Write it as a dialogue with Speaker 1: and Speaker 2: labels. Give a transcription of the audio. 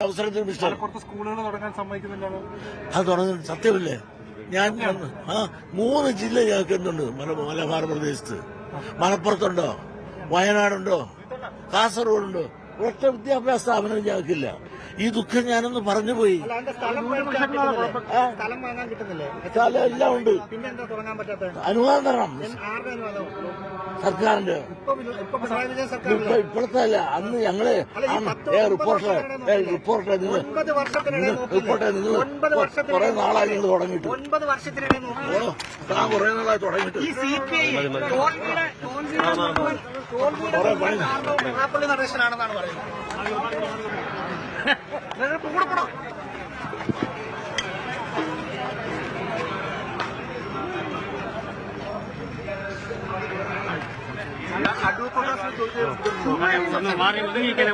Speaker 1: അവസരത്തിൽ
Speaker 2: സ്കൂളുകൾ തുടങ്ങാൻ സമ്മതിക്കുന്നില്ല.
Speaker 1: അത് തുടങ്ങുന്നത് സത്യമല്ലേ? ഞാൻ 3 ജില്ല ഞങ്ങൾക്ക് എന്തുണ്ട് മലബാർ പ്രദേശത്ത്. മലപ്പുറത്തുണ്ടോ, വയനാടുണ്ടോ, കാസർഗോഡുണ്ടോ? ഒറ്റ വിദ്യാഭ്യാസ സ്ഥാപനം ഞങ്ങൾക്കില്ല. ഈ ദുഃഖം ഞാനൊന്ന് പറഞ്ഞുപോയി. സ്ഥലം എല്ലാം ഉണ്ട്. അനുവാദം തരണം സർക്കാരിന്റെ. ഇപ്പോഴത്തെ അല്ല, അന്ന് ഞങ്ങള് റിപ്പോർട്ടറെ നിങ്ങൾ കുറെ നാളായി നിങ്ങൾ തുടങ്ങിയിട്ട്. താൻ കുറെ നാളായി തുടങ്ങിയിട്ട് കുറെ പണി
Speaker 2: നടേശനാണെന്നാണ് പറയുന്നത്.
Speaker 3: മാറി ഒതുങ്ങിയിരിക്കണേ